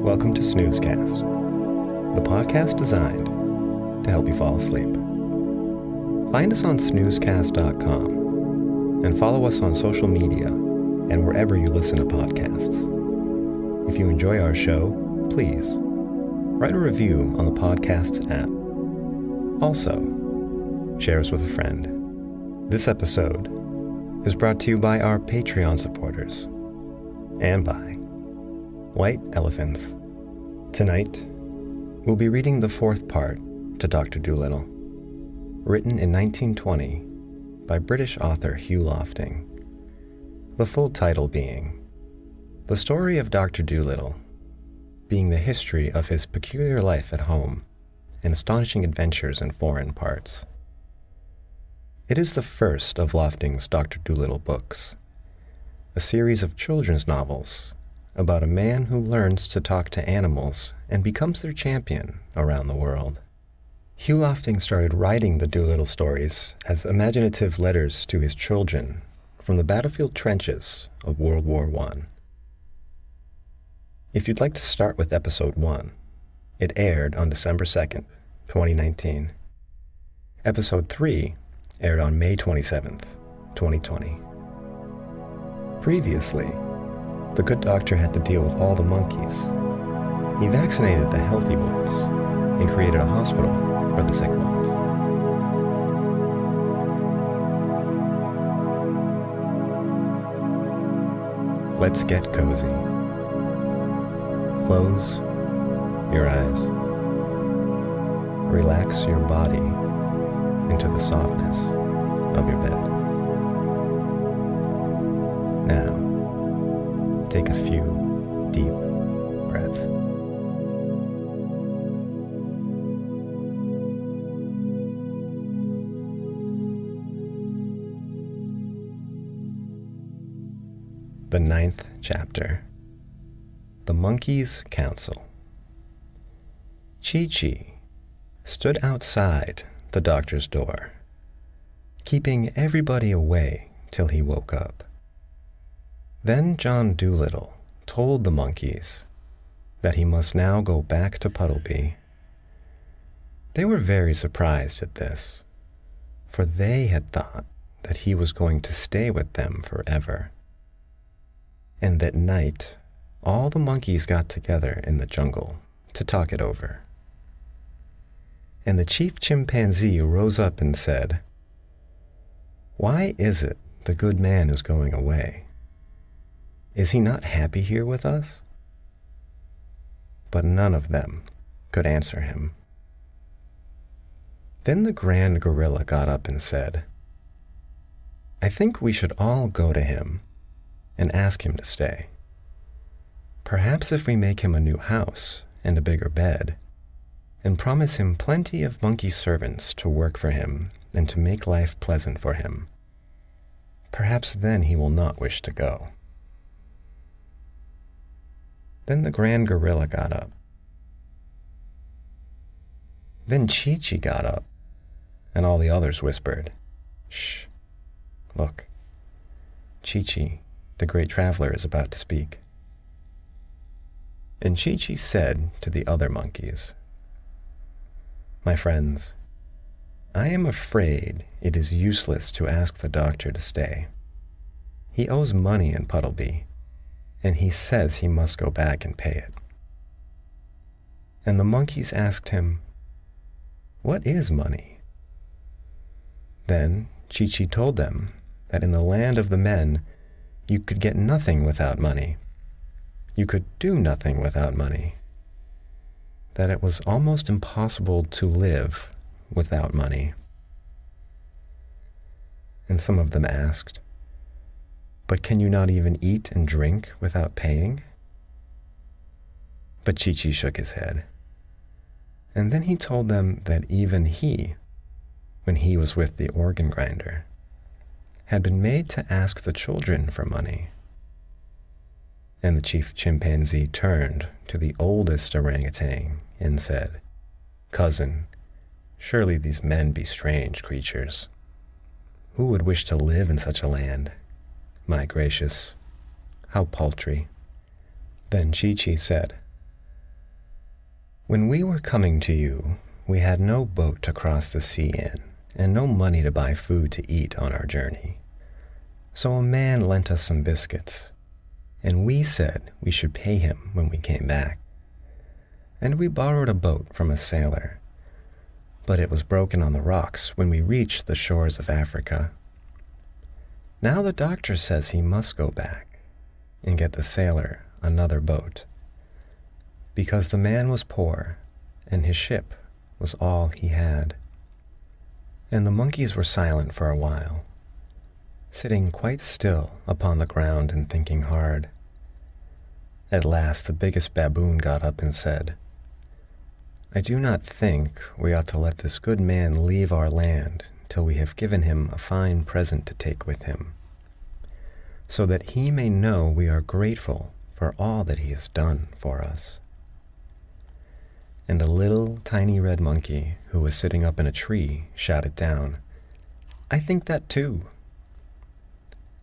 Welcome to Snoozecast, the podcast designed to help you fall asleep. Find us on snoozecast.com and follow us on social media and wherever you listen to podcasts. If you enjoy our show, please write a review on the podcast's app. Also, share us with a friend. This episode is brought to you by our Patreon supporters and by White Elephants. Tonight, we'll be reading the fourth part to Dr. Dolittle, written in 1920 by British author Hugh Lofting. The full title being The Story of Dr. Dolittle, being the history of his peculiar life at home and astonishing adventures in foreign parts. It is the first of Lofting's Dr. Dolittle books, a series of children's novels about a man who learns to talk to animals and becomes their champion around the world. Hugh Lofting started writing the Dolittle stories as imaginative letters to his children from the battlefield trenches of World War I. If you'd like to start with Episode 1, it aired on December 2nd, 2019. Episode 3 aired on May 27th, 2020. Previously, the good doctor had to deal with all the monkeys. He vaccinated the healthy ones and created a hospital for the sick ones. Let's get cozy. Close your eyes. Relax your body into the softness of your bed. Now, take a few deep breaths. The 9th chapter. The Monkey's Council. Chi-Chi stood outside the doctor's door, keeping everybody away till he woke up. Then John Dolittle told the monkeys that he must now go back to Puddleby. They were very surprised at this, for they had thought that he was going to stay with them forever. And that night, all the monkeys got together in the jungle to talk it over. And the chief chimpanzee rose up and said, "Why is it the good man is going away? Is he not happy here with us?" But none of them could answer him. Then the grand gorilla got up and said, "I think we should all go to him and ask him to stay. Perhaps if we make him a new house and a bigger bed, and promise him plenty of monkey servants to work for him and to make life pleasant for him, perhaps then he will not wish to go." Then the grand gorilla got up. Then Chi-Chi got up, and all the others whispered, "Shh, look, Chi-Chi, the great traveler, is about to speak." And Chi-Chi said to the other monkeys, "My friends, I am afraid it is useless to ask the doctor to stay. He owes money in Puddleby, and he says he must go back and pay it." And the monkeys asked him, "What is money?" Then Chi-Chi told them that in the land of the men, you could get nothing without money. You could do nothing without money. That it was almost impossible to live without money. And some of them asked, "But can you not even eat and drink without paying?" But Chi-Chi shook his head. And then he told them that even he, when he was with the organ grinder, had been made to ask the children for money. And the chief chimpanzee turned to the oldest orangutan and said, "Cousin, surely these men be strange creatures. Who would wish to live in such a land? My gracious, how paltry." Then Chi-Chi said, "When we were coming to you, we had no boat to cross the sea in, and no money to buy food to eat on our journey. So a man lent us some biscuits, and we said we should pay him when we came back. And we borrowed a boat from a sailor, but it was broken on the rocks when we reached the shores of Africa. Now the doctor says he must go back and get the sailor another boat, because the man was poor and his ship was all he had." And the monkeys were silent for a while, sitting quite still upon the ground and thinking hard. At last the biggest baboon got up and said, "I do not think we ought to let this good man leave our land till we have given him a fine present to take with him, so that he may know we are grateful for all that he has done for us." And a little tiny red monkey who was sitting up in a tree shouted down, "I think that too."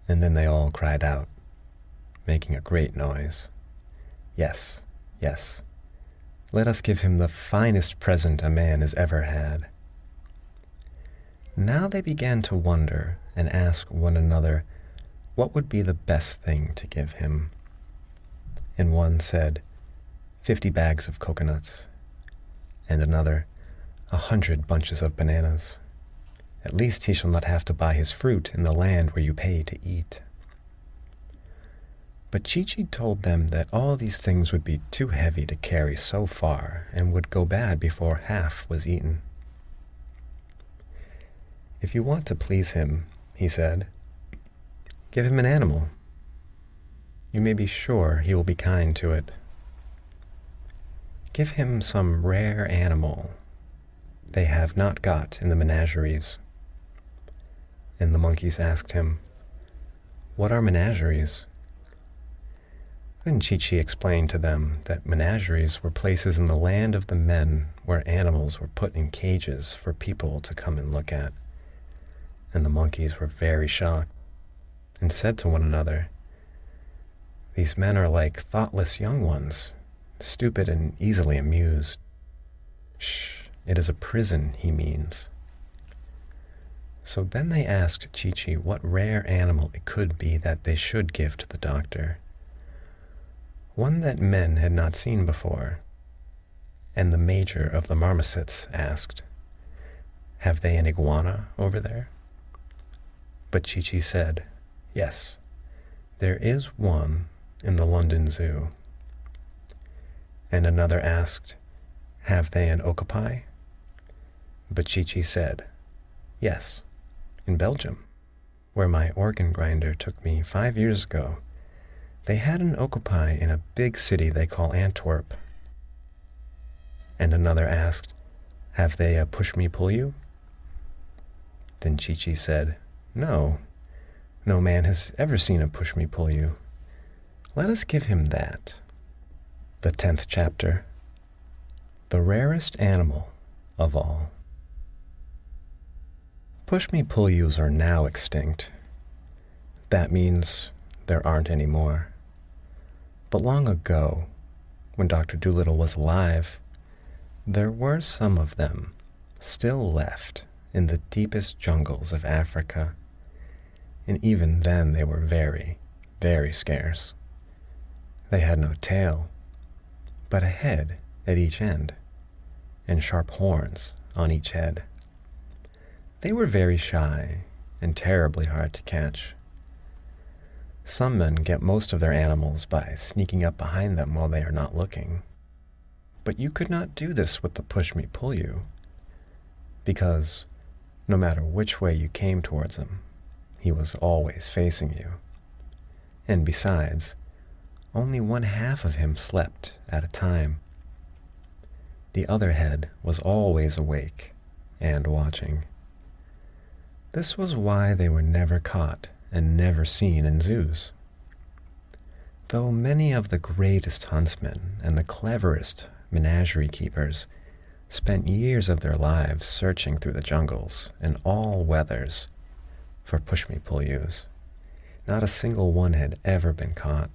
And then they all cried out, making a great noise, "Yes, yes, let us give him the finest present a man has ever had." Now they began to wonder and ask one another what would be the best thing to give him. And one said, 50 bags of coconuts, and another, 100 bunches of bananas. At least he shall not have to buy his fruit in the land where you pay to eat. But Chi-Chi told them that all these things would be too heavy to carry so far and would go bad before half was eaten. "If you want to please him," he said, "give him an animal. You may be sure he will be kind to it. Give him some rare animal they have not got in the menageries." And the monkeys asked him, "What are menageries?" Then Chi-Chi explained to them that menageries were places in the land of the men where animals were put in cages for people to come and look at. And the monkeys were very shocked and said to one another, "These men are like thoughtless young ones, stupid and easily amused. Shh, it is a prison he means." So then they asked Chi-Chi what rare animal it could be that they should give to the doctor. One that men had not seen before. And the major of the marmosets asked, "Have they an iguana over there?" But Chi-Chi said, "Yes, there is one in the London Zoo." And another asked, "Have they an okapi?" But Chi-Chi said, "Yes, in Belgium, where my organ grinder took me 5 years ago, they had an okapi in a big city they call Antwerp." And another asked, "Have they a push-me-pull-you?" Then Chi-Chi said, No man has ever seen a push-me-pull-you. Let us give him that." The 10th chapter, the rarest animal of all. Push-me-pull-yous are now extinct. That means there aren't any more. But long ago, when Dr. Dolittle was alive, there were some of them still left in the deepest jungles of Africa, and even then they were very, very scarce. They had no tail, but a head at each end, and sharp horns on each head. They were very shy and terribly hard to catch. Some men get most of their animals by sneaking up behind them while they are not looking. But you could not do this with the push-me-pull-you, because no matter which way you came towards him, he was always facing you. And besides, Only one half of him slept at a time. The other head was always awake and watching. This was why they were never caught and never seen in zoos. Though many of the greatest huntsmen and the cleverest menagerie keepers spent years of their lives searching through the jungles in all weathers for push-me-pull-yous, not a single one had ever been caught.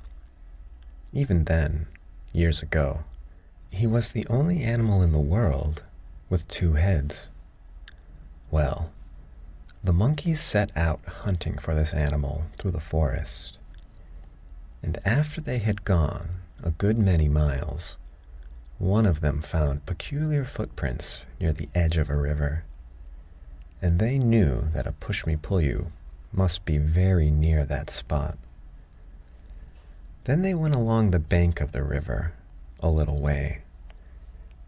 Even then, years ago, he was the only animal in the world with two heads. Well, the monkeys set out hunting for this animal through the forest, and after they had gone a good many miles, one of them found peculiar footprints near the edge of a river, and they knew that a push-me-pull-you must be very near that spot. Then they went along the bank of the river a little way,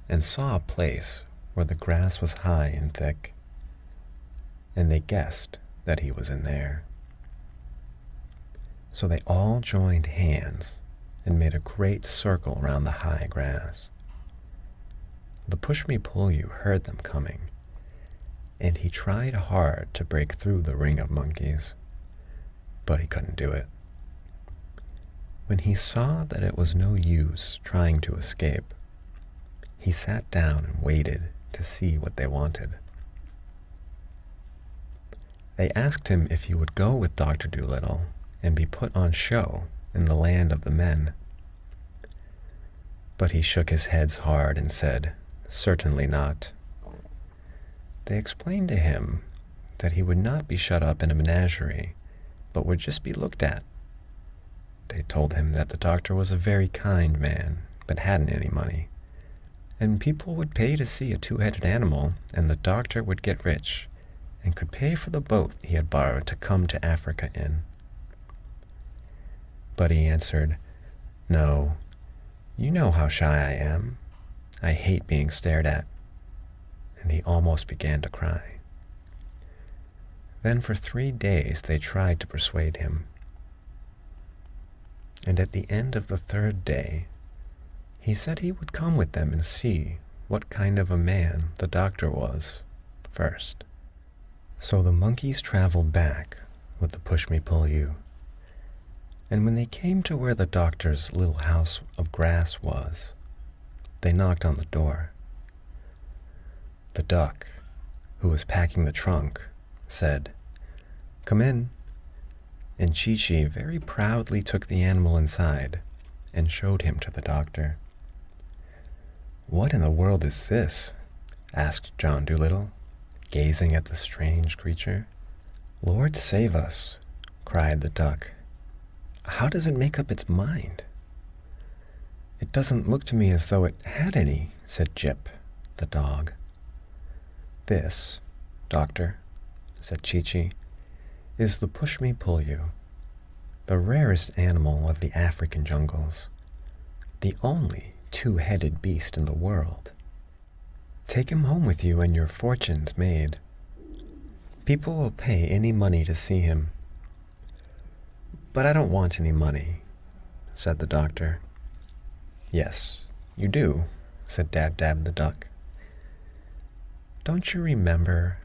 and saw a place where the grass was high and thick, and they guessed that he was in there. So they all joined hands and made a great circle round the high grass. The push-me-pull-you heard them coming, and he tried hard to break through the ring of monkeys, but he couldn't do it. When he saw that it was no use trying to escape, he sat down and waited to see what they wanted. They asked him if he would go with Dr. Dolittle and be put on show in the land of the men. But he shook his head hard and said, "Certainly not." They explained to him that he would not be shut up in a menagerie, but would just be looked at. They told him that the doctor was a very kind man, but hadn't any money, and people would pay to see a two-headed animal, and the doctor would get rich, and could pay for the boat he had borrowed to come to Africa in. But he answered, "No, you know how shy I am. I hate being stared at." And he almost began to cry. Then for 3 days they tried to persuade him. And at the end of the 3rd day, he said he would come with them and see what kind of a man the doctor was first. So the monkeys traveled back with the push-me-pull-you, and when they came to where the doctor's little house of grass was, they knocked on the door. The duck, who was packing the trunk, said, "Come in," and Chi-Chi very proudly took the animal inside and showed him to the doctor. "What in the world is this?" asked John Dolittle, gazing at the strange creature. "Lord save us," cried the duck. "How does it make up its mind?" "It doesn't look to me as though it had any," said Jip, the dog. "This, doctor," said Chi-Chi, "is the push-me-pull-you, the rarest animal of the African jungles, the only two-headed beast in the world. Take him home with you and your fortune's made. People will pay any money to see him." "But I don't want any money," said the doctor. "Yes, you do," said Dab-Dab the duck. "Don't you remember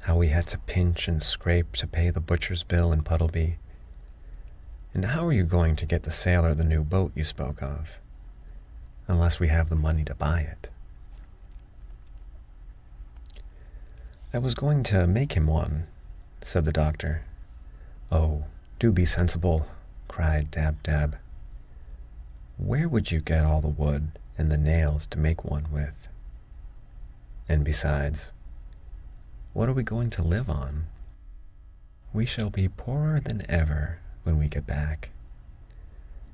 how we had to pinch and scrape to pay the butcher's bill in Puddleby? And how are you going to get the sailor the new boat you spoke of, unless we have the money to buy it?" "I was going to make him one," said the doctor. "Oh, do be sensible," cried Dab-Dab. "Where would you get all the wood and the nails to make one with? And besides, what are we going to live on? We shall be poorer than ever when we get back.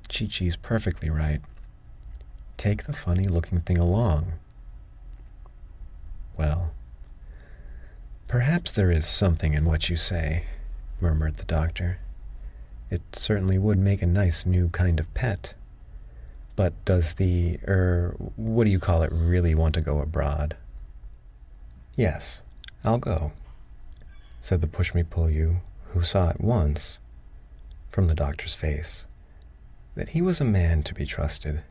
Chi-Chi's perfectly right. Take the funny-looking thing along." "Well, perhaps there is something in what you say," murmured the doctor. "It certainly would make a nice new kind of pet. But does the, what do you call it, really want to go abroad?" "Yes, I'll go," said the push-me-pull-you, who saw at once, from the doctor's face, that he was a man to be trusted.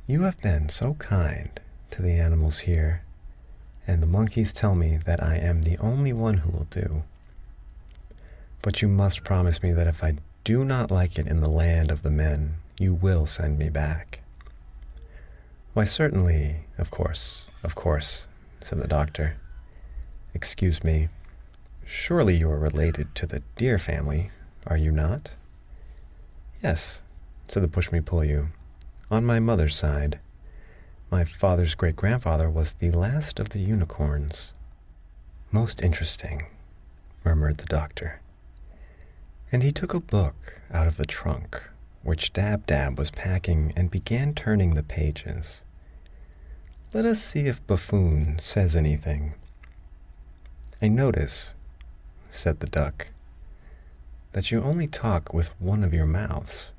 You have been so kind to the animals here, and the monkeys tell me that I am the only one who will do. But you must promise me that if I do not like it in the land of the men, you will send me back." "Why, certainly, of course, said the doctor. "Excuse me, surely you are related to the deer family, are you not?" "Yes," said the Push-Me-Pull-You, "on my mother's side. My father's great-grandfather was the last of the unicorns." "Most interesting," murmured the doctor. And he took a book out of the trunk, which Dab-Dab was packing, and began turning the pages. "Let us see if Buffoon says anything." "I notice," said the duck, "that you only talk with one of your mouths.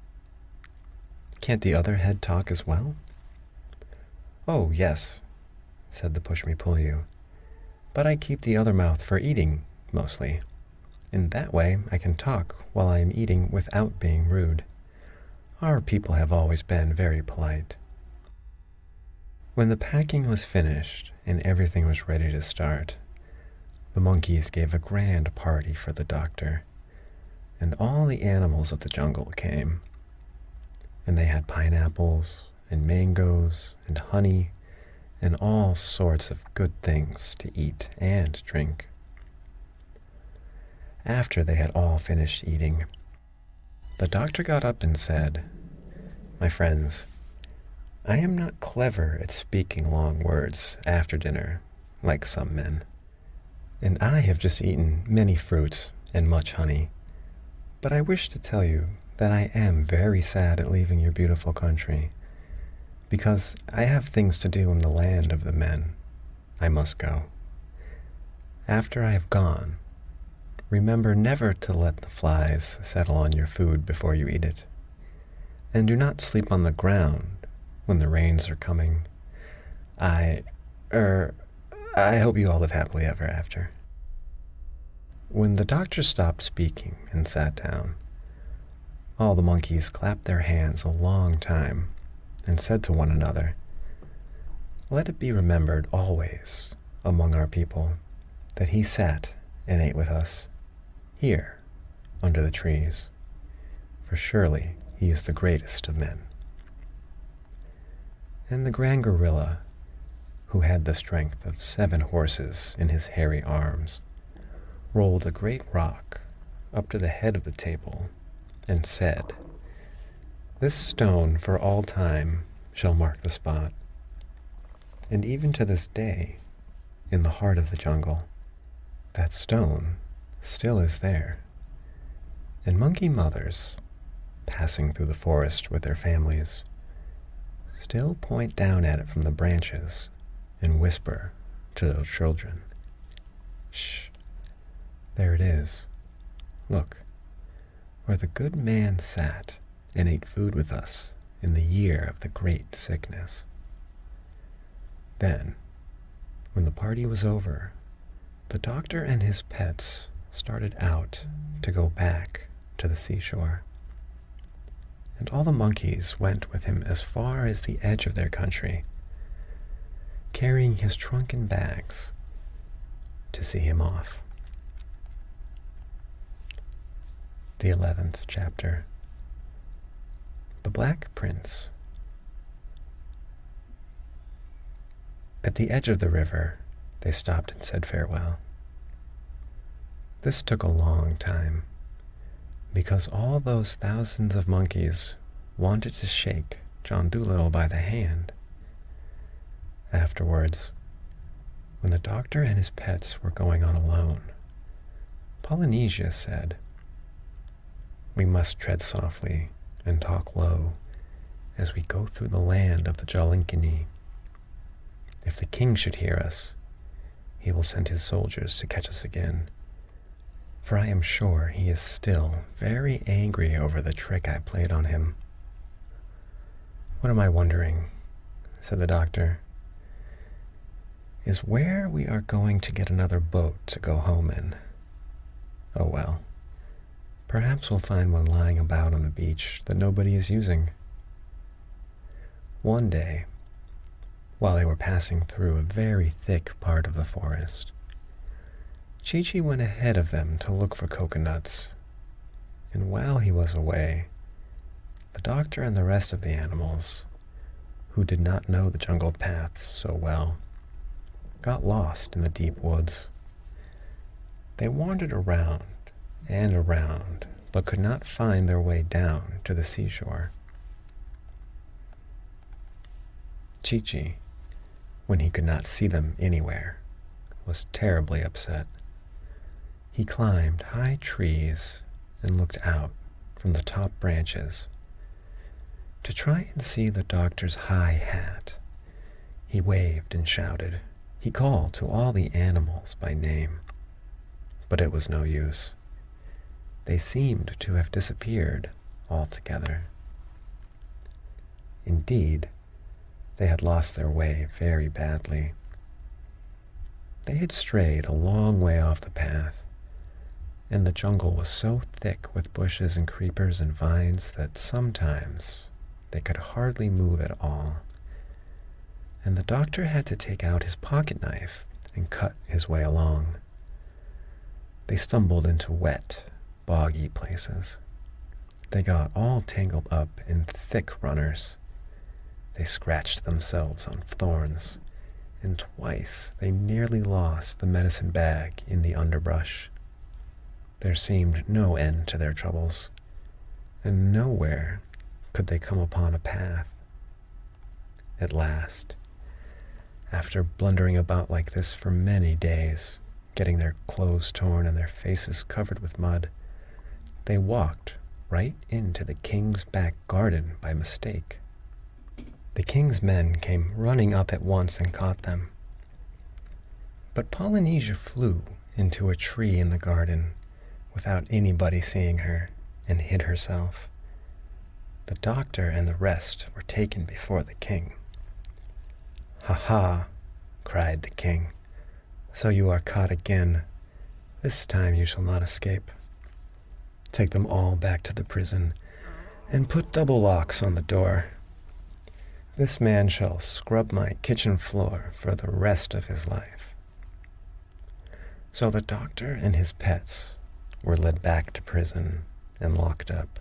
Can't the other head talk as well?" "Oh, yes," said the Push-Me-Pull-You, "but I keep the other mouth for eating, mostly. In that way I can talk while I am eating without being rude. Our people have always been very polite." When the packing was finished and everything was ready to start, the monkeys gave a grand party for the doctor, and all the animals of the jungle came. And they had pineapples and mangoes and honey and all sorts of good things to eat and drink. After they had all finished eating, the doctor got up and said, "My friends, I am not clever at speaking long words after dinner, like some men, and I have just eaten many fruits and much honey, but I wish to tell you that I am very sad at leaving your beautiful country, because I have things to do in the land of the men. I must go. After I have gone, remember never to let the flies settle on your food before you eat it, and do not sleep on the ground when the rains are coming. I hope you all live happily ever after." When the doctor stopped speaking and sat down, all the monkeys clapped their hands a long time and said to one another, "Let it be remembered always among our people that he sat and ate with us, here, under the trees, for surely he is the greatest of men." And the Grand Gorilla, who had the strength of 7 horses in his hairy arms, rolled a great rock up to the head of the table and said, "This stone for all time shall mark the spot." And even to this day, in the heart of the jungle, that stone still is there, and monkey mothers, passing through the forest with their families, still point down at it from the branches and whisper to their children, "Shh, there it is. Look, where the good man sat and ate food with us in the year of the great sickness." Then, when the party was over, the doctor and his pets started out to go back to the seashore. And all the monkeys went with him as far as the edge of their country, carrying his trunk and bags to see him off. The 11th chapter. The Black Prince. At the edge of the river, they stopped and said farewell. This took a long time, because all those thousands of monkeys wanted to shake John Dolittle by the hand. Afterwards, when the doctor and his pets were going on alone, Polynesia said, "We must tread softly and talk low as we go through the land of the Jalinkini. If the king should hear us, he will send his soldiers to catch us again, for I am sure he is still very angry over the trick I played on him." "What am I wondering," said the doctor, "is where we are going to get another boat to go home in. Oh well, Perhaps we'll find one lying about on the beach that nobody is using. One day, while they were passing through a very thick part of the forest, Chi-Chi went ahead of them to look for coconuts, and while he was away, the doctor and the rest of the animals, who did not know the jungle paths so well, got lost in the deep woods. They wandered around and around, but could not find their way down to the seashore. Chi-Chi, when he could not see them anywhere, was terribly upset. He climbed high trees and looked out from the top branches to try and see the doctor's high hat. He waved and shouted. He called to all the animals by name, but it was no use. They seemed to have disappeared altogether. Indeed, they had lost their way very badly. They had strayed a long way off the path, and the jungle was so thick with bushes and creepers and vines that sometimes they could hardly move at all, and the doctor had to take out his pocket knife and cut his way along. They stumbled into wet, boggy places. They got all tangled up in thick runners. They scratched themselves on thorns, and twice they nearly lost the medicine bag in the underbrush. There seemed no end to their troubles, and nowhere could they come upon a path. At last, after blundering about like this for many days, getting their clothes torn and their faces covered with mud, they walked right into the king's back garden by mistake. The king's men came running up at once and caught them. But Polynesia flew into a tree in the garden without anybody seeing her and hid herself. The doctor and the rest were taken before the king. "Ha ha!" cried the king. "So you are caught again. This time you shall not escape. Take them all back to the prison and put double locks on the door. This man shall scrub my kitchen floor for the rest of his life." So the doctor and his pets were led back to prison and locked up.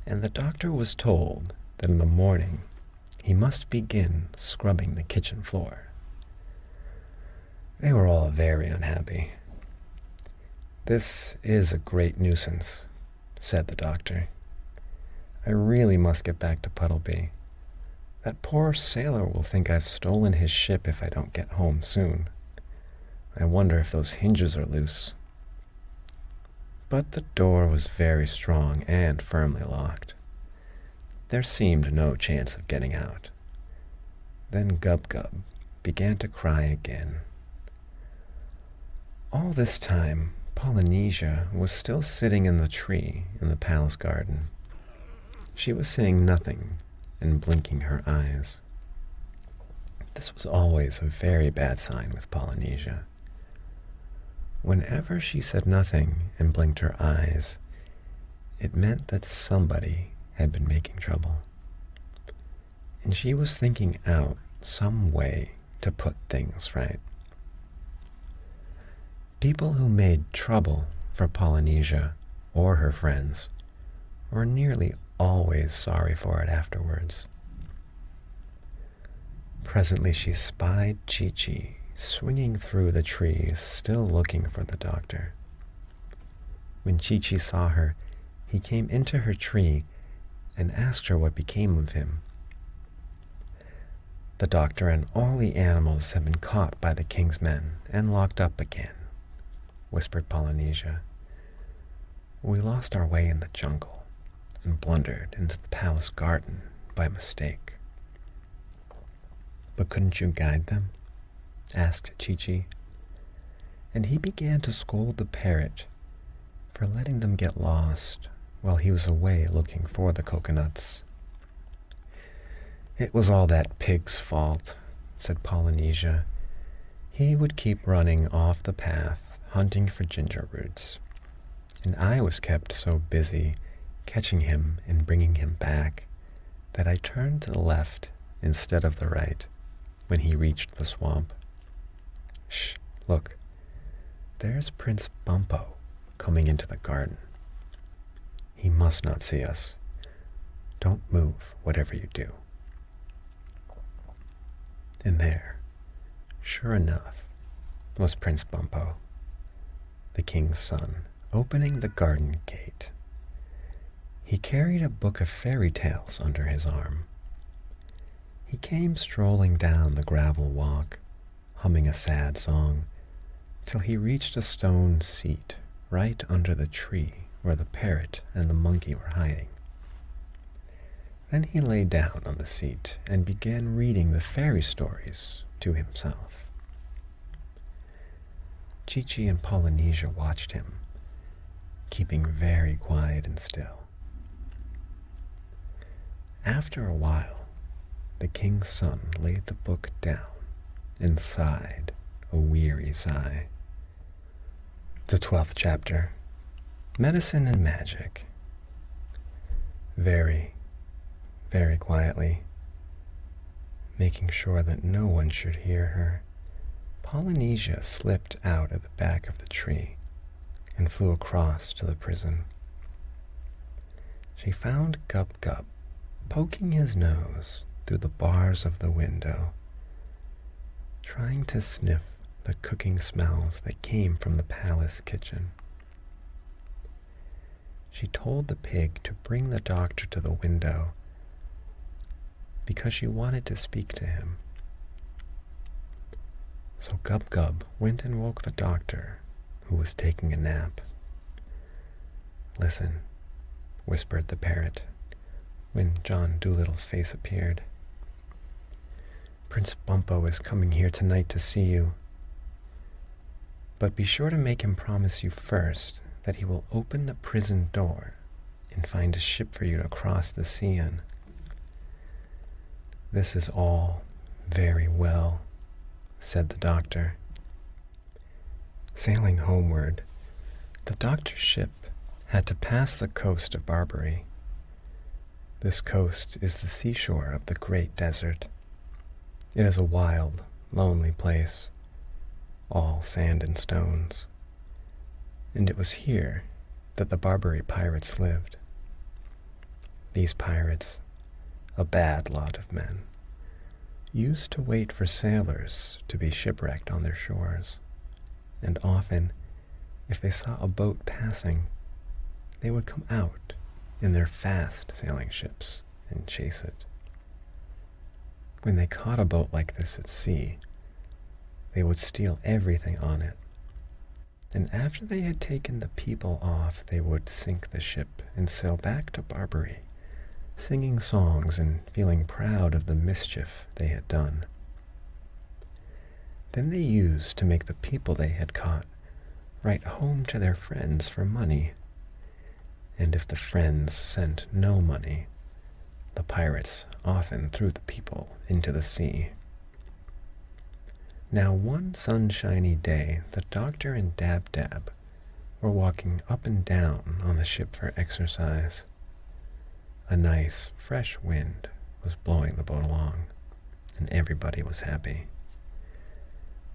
And the doctor was told that in the morning he must begin scrubbing the kitchen floor. They were all very unhappy. "This is a great nuisance," said the doctor. "I really must get back to Puddleby. That poor sailor will think I've stolen his ship if I don't get home soon. I wonder if those hinges are loose." But the door was very strong and firmly locked. There seemed no chance of getting out. Then Gub-Gub began to cry again. All this time, Polynesia was still sitting in the tree in the palace garden. She was saying nothing and blinking her eyes. This was always a very bad sign with Polynesia. Whenever she said nothing and blinked her eyes, it meant that somebody had been making trouble. And she was thinking out some way to put things right. People who made trouble for Polynesia or her friends were nearly always sorry for it afterwards. Presently she spied Chi-Chi swinging through the trees, still looking for the doctor. When Chi-Chi saw her, he came into her tree and asked her what became of him. "The doctor and all the animals have been caught by the king's men and locked up again," whispered Polynesia. "We lost our way in the jungle and blundered into the palace garden by mistake." "But couldn't you guide them?" asked Chi-Chi. And he began to scold the parrot for letting them get lost while he was away looking for the coconuts. "It was all that pig's fault," said Polynesia. "He would keep running off the path, hunting for ginger roots, and I was kept so busy catching him and bringing him back that I turned to the left instead of the right when he reached the swamp. Shh, look, there's Prince Bumpo coming into the garden. He must not see us. Don't move, whatever you do. And there, sure enough, was Prince Bumpo, the king's son, opening the garden gate. He carried a book of fairy tales under his arm. He came strolling down the gravel walk, humming a sad song, till he reached a stone seat right under the tree where the parrot and the monkey were hiding. Then he lay down on the seat and began reading the fairy stories to himself. Chi-Chi and Polynesia watched him, keeping very quiet and still. After a while, the king's son laid the book down and sighed a weary sigh. The 12th chapter, Medicine and Magic. Very, very quietly, making sure that no one should hear her, Polynesia slipped out of the back of the tree and flew across to the prison. She found Gub-Gub poking his nose through the bars of the window, trying to sniff the cooking smells that came from the palace kitchen. She told the pig to bring the doctor to the window because she wanted to speak to him. So Gub-Gub went and woke the doctor, who was taking a nap. "Listen," whispered the parrot, when John Dolittle's face appeared. "Prince Bumpo is coming here tonight to see you. But be sure to make him promise you first that he will open the prison door and find a ship for you to cross the sea in." "This is all very well," said the doctor. Sailing homeward, the doctor's ship had to pass the coast of Barbary. This coast is the seashore of the great desert. It is a wild, lonely place, all sand and stones, and it was here that the Barbary Pirates lived. These pirates, a bad lot of men, used to wait for sailors to be shipwrecked on their shores, and often, if they saw a boat passing, they would come out in their fast sailing ships and chase it. When they caught a boat like this at sea, they would steal everything on it, and after they had taken the people off, they would sink the ship and sail back to Barbary, singing songs and feeling proud of the mischief they had done. Then they used to make the people they had caught write home to their friends for money, and if the friends sent no money, the pirates often threw the people into the sea. Now one sunshiny day, the doctor and Dab-Dab were walking up and down on the ship for exercise. A nice, fresh wind was blowing the boat along, and everybody was happy.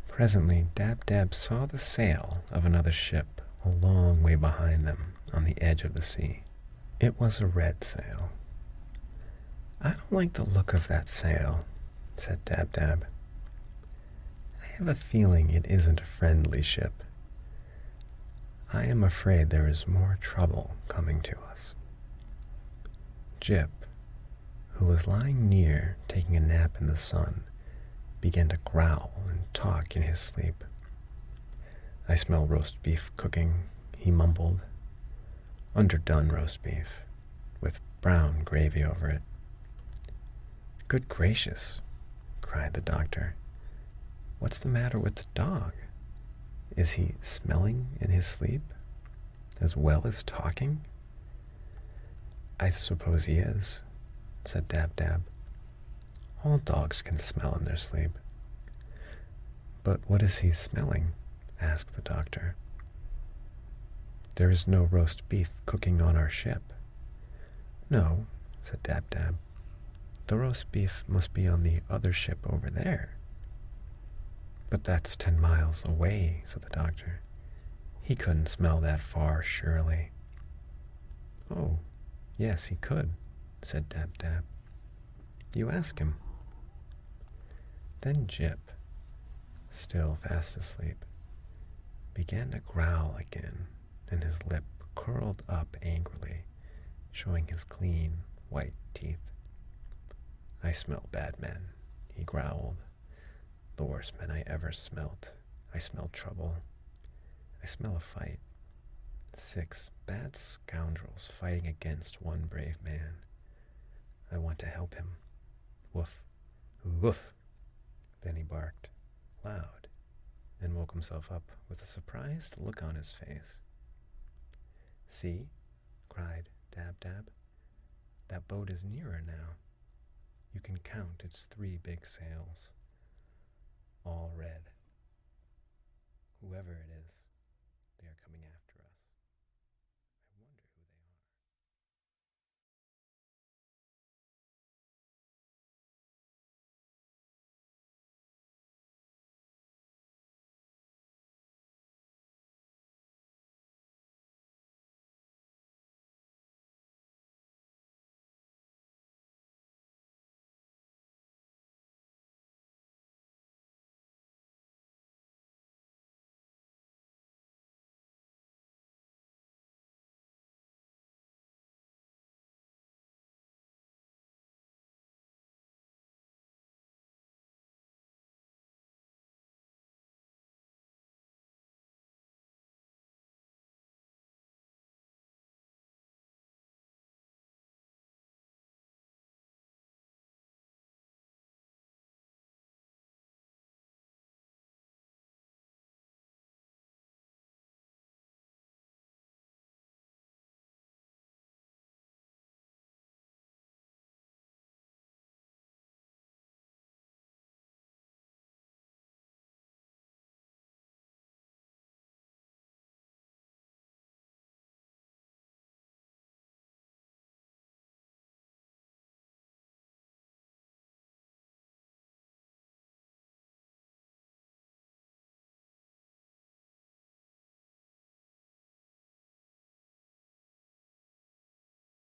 Presently, Dab-Dab saw the sail of another ship a long way behind them on the edge of the sea. It was a red sail. "I don't like the look of that sail," said Dab-Dab. "I have a feeling it isn't a friendly ship. I am afraid there is more trouble coming to us." Jip, who was lying near taking a nap in the sun, began to growl and talk in his sleep. "I smell roast beef cooking," he mumbled. "Underdone roast beef, with brown gravy over it." "Good gracious," cried the doctor. "What's the matter with the dog? Is he smelling in his sleep, as well as talking?" "I suppose he is," said Dab-Dab. "All dogs can smell in their sleep." "But what is he smelling?" asked the doctor. There is no roast beef cooking on our ship. No, said Dab Dab. The roast beef must be on the other ship over there. But that's 10 miles away, said the doctor. He couldn't smell that far, surely. Oh, yes, he could, said Dab Dab. You ask him. Then Jip, still fast asleep, began to growl again, and his lip curled up angrily, showing his clean, white teeth. I smell bad men, he growled. The worst men I ever smelt. I smell trouble. I smell a fight. 6 bad scoundrels fighting against one brave man. I want to help him. Woof, woof. Then he barked, loud, and woke himself up with a surprised look on his face. See, cried Dab Dab, that boat is nearer now. You can count its 3 big sails, all red. Whoever it is, they are coming after.